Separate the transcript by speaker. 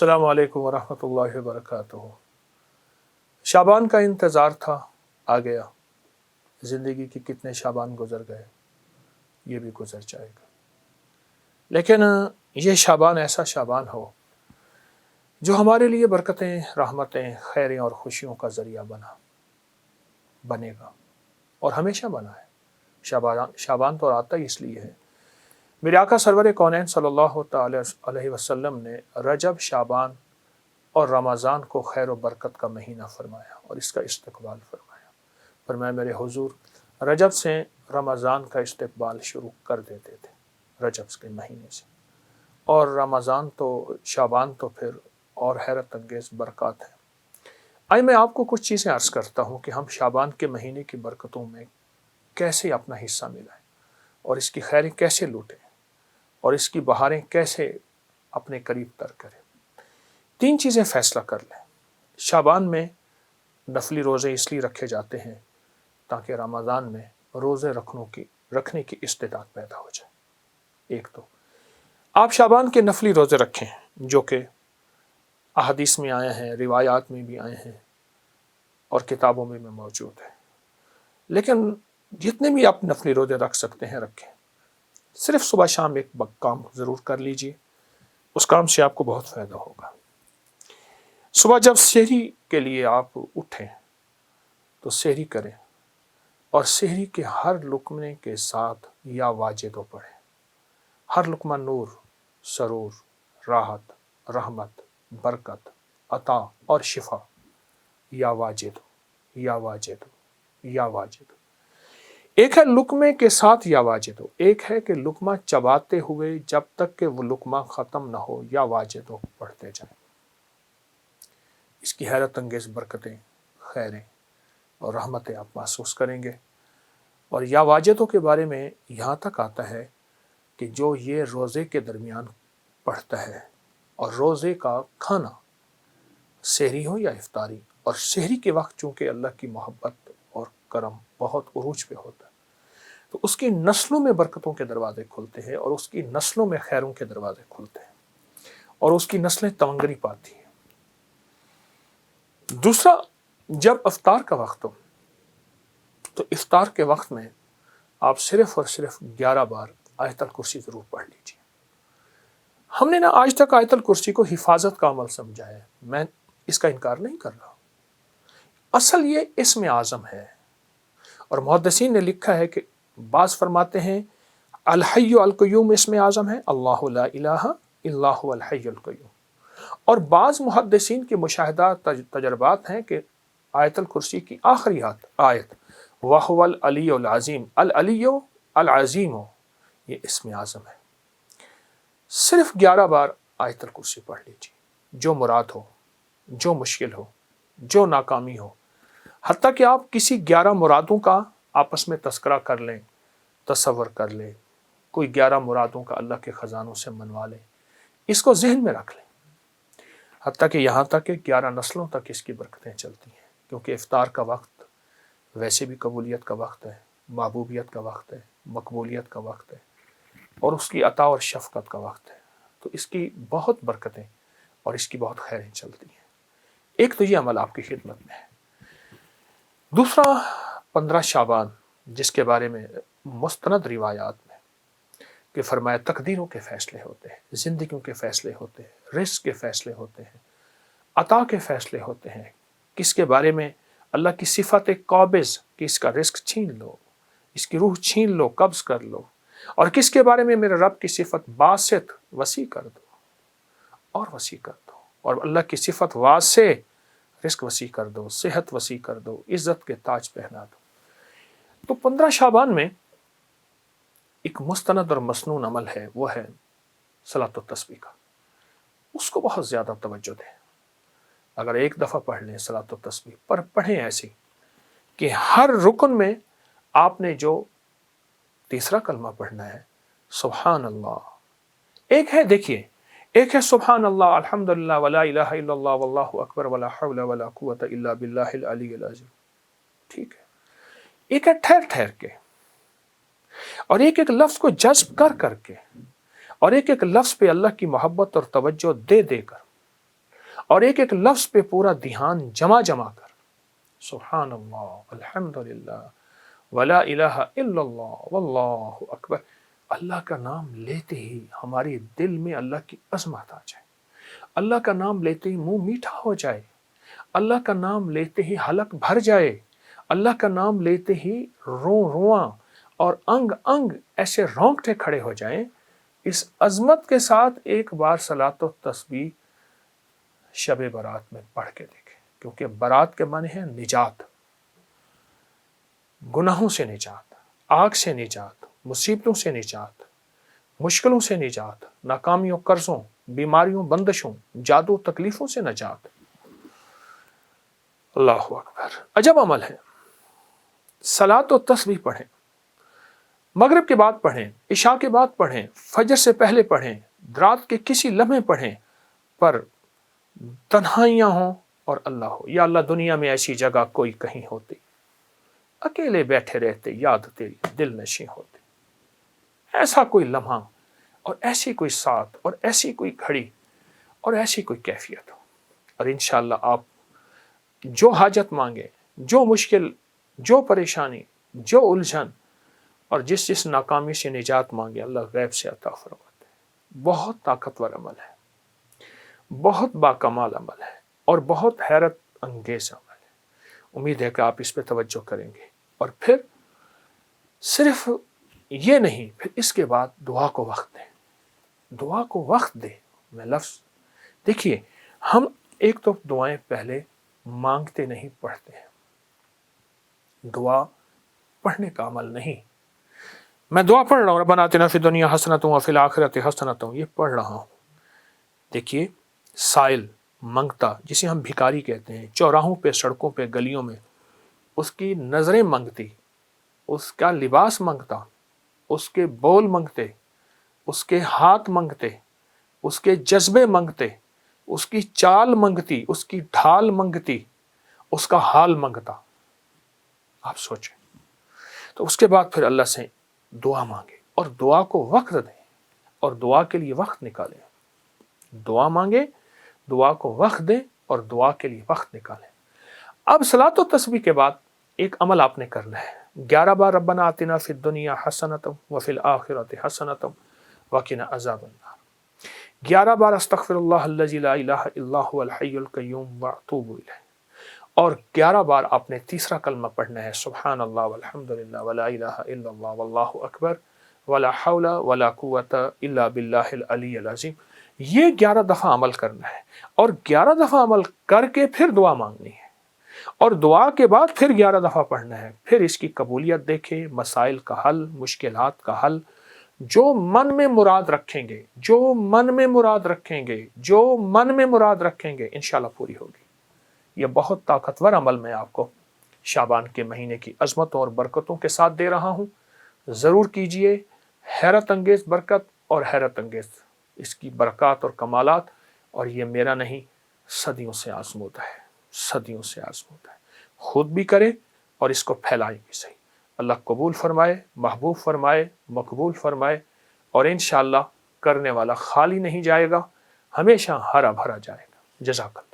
Speaker 1: अस्सलामु अलैकुम वरहमतुल्लाहि वबरकातुहू। शाबान का इंतज़ार था, आ गया। ज़िंदगी के कितने शाबान गुज़र गए, ये भी गुज़र जाएगा। लेकिन ये शाबान ऐसा शाबान हो जो हमारे लिए बरकतें, रहमतें, खैरें और खुशियों का ज़रिया बनेगा और हमेशा बना है। शाबान तो आता ही इसलिए है, मेरे आका सरवर कौनैन सल्लल्लाहु तआला अलैहि वसल्लम ने रजब, शाबान और रमज़ान को खैर व बरकत का महीना फरमाया और इसका इस्तकबाल फरमाया। मेरे हुजूर रजब से रमज़ान का इस्तकबाल शुरू कर देते थे, रजब के महीने से, और रमज़ान तो, शाबान तो फिर और हैरत अंगेज़ बरक़ात है। आइए मैं आपको कुछ चीज़ें अर्ज़ करता हूँ कि हम शाबान के महीने की बरकतों में कैसे अपना हिस्सा मिलाएं और इसकी खैरें कैसे लूटें और इसकी बहारें कैसे अपने करीब तर करें। 3 चीज़ें फ़ैसला कर लें। शाबान में नफली रोज़े इसलिए रखे जाते हैं ताकि रमज़ान में रोज़े रखने की इस्तेदाद पैदा हो जाए। एक तो आप शाबान के नफली रोज़े रखें जो कि अहादीस में आए हैं, रिवायात में भी आए हैं और किताबों में भी मौजूद है। लेकिन जितने भी आप नफली रोज़े रख सकते हैं रखें। सिर्फ सुबह शाम एक काम ज़रूर कर लीजिए, उस काम से आपको बहुत फ़ायदा होगा। सुबह जब सहरी के लिए आप उठें तो सहरी करें और सहरी के हर लुकमे के साथ या वाजिदो पढ़ें। हर लुकमा नूर, सरूर, राहत, रहमत, बरकत, अता और शिफा, या वाजिदो, या वाजिदो, या वाजिदो। एक है लुकमे के साथ या वाजिदो, एक है कि लुकमा चबाते हुए जब तक कि वो लुकमा ख़त्म ना हो या वाजिदो पढ़ते जाएं। इसकी हैरत अंगेज़ बरकतें, खैरें और रहमतें आप महसूस करेंगे। और या वाजिदों के बारे में यहाँ तक आता है कि जो ये रोज़े के दरमियान पढ़ता है, और रोज़े का खाना सहरी हो या इफ्तारी, और सहरी के वक्त चूँकि अल्लाह की मोहब्बत और करम बहुत उरूज पे होता है, तो उसकी नस्लों में बरकतों के दरवाज़े खुलते हैं और उसकी नस्लों में खैरों के दरवाज़े खुलते हैं और उसकी नस्लें तमंगरी पाती हैं। दूसरा, जब इफ्तार का वक्त हो तो इफ्तार के वक्त में आप सिर्फ और सिर्फ 11 बार आयतल कुर्सी ज़रूर पढ़ लीजिए। हमने ना आज तक आयतल कुर्सी को हिफाजत का अमल समझा है, मैं इसका इनकार नहीं कर रहा। असल ये इस्म आज़म है और मुहद्दिसीन ने लिखा है कि बाज़ फरमाते हैं अल हय्यु अल क़य्यूम इस्म आज़म है, अल्लाहु ला इलाहा इल्ला हुवल हय्युल क़य्यूम। और बाज़ मुहद्दिसीन के मुशाहिदा तजर्बात हैं कि आयतल कुर्सी की आखिरी आयत वहुवल अलियुल अज़ीम, अल अलियु अल अज़ीम, ये इस्म आज़म है। सिर्फ 11 बार आयतल कुर्सी पढ़ लीजिए, जो मुराद हो, जो मुश्किल हो, जो नाकामी हो, हत्ता कि आप किसी 11 मुरादों का आपस में तस्करा कर लें, तसव्वुर कर लें, कोई 11 मुरादों का अल्लाह के ख़जानों से मनवा लें, इसको जहन में रख लें। हत्ता कि यहाँ तक कि 11 नस्लों तक इसकी बरकतें चलती हैं, क्योंकि इफ्तार का वक्त वैसे भी कबूलियत का वक्त है, महबूबियत का वक्त है, मकबूलियत का वक्त है और उसकी अता और शफ़क़त का वक्त है। तो इसकी बहुत बरकतें और इसकी बहुत खैरें चलती हैं। एक तो ये अमल आपकी खिदमत में है। दूसरा, 15 शाबान, जिसके बारे में मुस्तनद रिवायात में कि फरमाया तकदीरों के फ़ैसले होते हैं, ज़िंदगियों के फ़ैसले होते हैं, रिज़्क़ के फ़ैसले होते हैं, अता के फ़ैसले होते हैं। किसके बारे में अल्लाह की सिफ़त क़ाबिज़ कि इसका रिज़्क़ छीन लो, इसकी रूह छीन लो, कब्ज़ कर लो, और किसके बारे में मेरे रब की सिफ़त बासित, वसी कर दो और वसी कर दो, और अल्लाह की सिफ़त वासे, रिज़्क़ वसी कर दो, सेहत वसी कर दो, इज़्ज़त के ताज पहना दो। तो 15 शाबान में एक मुस्तनद और मसनून अमल है, वो है सलात व तस्बीह का। उसको बहुत ज़्यादा तवज्जो दें। अगर एक दफ़ा पढ़ लें सलात व तस्बीह, पर पढ़ें ऐसी कि हर रुकन में आपने जो तीसरा कलमा पढ़ना है सुभान अल्लाह, एक है, देखिए, एक है सुभान अल्लाह अल्हम्दुलिल्लाह वला इलाहा इल्लल्लाह वल्लाहु अकबर वला हौला वला कुव्वता इल्ला बिल्लाहिल अलिय्यिल अज़ीम, ठीक है। एक है ठहर ठहर के, और एक एक लफ्ज़ को जज्ब कर करके, और एक एक लफ्ज़ पे अल्लाह की मोहब्बत और तवज्जो दे देकर। اور ایک ایک لفظ پہ پورا دھیان جمع کر سبحان اللہ الحمدللہ ولا الہ الا اللہ واللہ اکبر، اللہ کا نام لیتے ہی ہمارے دل میں اللہ کی عظمت آ جائے، اللہ کا نام لیتے ہی منہ میٹھا ہو جائے، اللہ کا نام لیتے ہی حلق بھر جائے، اللہ کا نام لیتے ہی رواں اور انگ انگ ایسے رونگٹے کھڑے ہو جائیں۔ اس عظمت کے ساتھ ایک بار صلاۃ و تسبیح شب برات میں پڑھ کے دیکھیں، کیونکہ برات کے معنی ہے نجات، گناہوں سے نجات، آگ سے نجات، مصیبتوں سے نجات، مشکلوں سے نجات، ناکامیوں، قرضوں، بیماریوں، بندشوں، جادو، تکلیفوں سے نجات۔ اللہ اکبر، عجب عمل ہے۔ صلاۃ و تسبیح پڑھیں، مغرب کے بعد پڑھیں، عشاء کے بعد پڑھیں، فجر سے پہلے پڑھیں، رات کے کسی لمحے پڑھیں، پر تنہائیاں ہوں اور اللہ ہو، یا اللہ دنیا میں ایسی جگہ کوئی کہیں ہوتی، اکیلے بیٹھے رہتے، یاد تیری دل نشیں ہوتے، ایسا کوئی لمحہ اور ایسی کوئی ساتھ اور ایسی کوئی گھڑی اور ایسی کوئی کیفیت ہو، اور انشاءاللہ آپ جو حاجت مانگے، جو مشکل، جو پریشانی، جو الجھن اور جس ناکامی سے نجات مانگے، اللہ غیب سے عطا فرماتے ہیں۔ بہت طاقتور عمل ہے، بہت باکمال عمل ہے، اور بہت حیرت انگیز عمل ہے۔ امید ہے کہ آپ اس پہ توجہ کریں گے، اور پھر صرف یہ نہیں، پھر اس کے بعد دعا کو وقت دیں، دعا کو وقت دیں۔ میں لفظ دیکھیے، ہم ایک تو دعائیں پہلے مانگتے نہیں، پڑھتے ہیں۔ دعا پڑھنے کا عمل نہیں، میں دعا پڑھ رہا ہوں ربنا آتنا فی الدنیا حسنۃ وفی الآخرۃ حسنۃ، یہ پڑھ رہا ہوں۔ دیکھیے، سائل منگتا، جسے ہم بھکاری کہتے ہیں، چوراہوں پہ، سڑکوں پہ، گلیوں میں، اس کی نظریں منگتی، اس کا لباس منگتا، اس کے بول منگتے، اس کے ہاتھ منگتے، اس کے جذبے منگتے، اس کی چال منگتی، اس کی ڈھال منگتی، اس کا حال منگتا۔ آپ سوچیں، تو اس کے بعد پھر اللہ سے دعا مانگے، اور دعا کو وقت دیں، اور دعا کے لیے وقت نکالیں۔ دعا مانگے، دعا کو وقت دیں، اور دعا کے لیے وقت نکالیں۔ اب صلاۃ و تسبیح کے بعد ایک عمل آپ نے کرنا ہے، 11 بار ربنا آتنا فی الدنیا حسنۃ وفی الآخرۃ حسنۃ وقنا عذاب النار، 11 بار استغفر اللہ الذی لا الہ الا هو الحی القیوم واتوب الیہ، اور 11 بار آپ نے تیسرا کلمہ پڑھنا ہے، سبحان اللہ والحمدللہ ولا الہ الا اللہ واللہ اکبر ولا حول ولا قوۃ الا باللہ العلی العظیم۔ یہ 11 دفعہ عمل کرنا ہے، اور 11 دفعہ عمل کر کے پھر دعا مانگنی ہے، اور دعا کے بعد پھر 11 دفعہ پڑھنا ہے۔ پھر اس کی قبولیت دیکھیں، مسائل کا حل، مشکلات کا حل، جو من میں مراد رکھیں گے، جو من میں مراد رکھیں گے، جو من میں مراد رکھیں گے، انشاءاللہ پوری ہوگی۔ یہ بہت طاقتور عمل میں آپ کو شعبان کے مہینے کی عظمتوں اور برکتوں کے ساتھ دے رہا ہوں، ضرور کیجئے۔ حیرت انگیز برکت اور حیرت انگیز اس کی برکات اور کمالات، اور یہ میرا نہیں، صدیوں سے آزمودہ ہے، صدیوں سے آزمودہ ہے۔ خود بھی کریں اور اس کو پھیلائیں بھی صحیح۔ اللہ قبول فرمائے، محبوب فرمائے، مقبول فرمائے، اور انشاءاللہ کرنے والا خالی نہیں جائے گا، ہمیشہ ہرا بھرا جائے گا۔ جزاک اللہ۔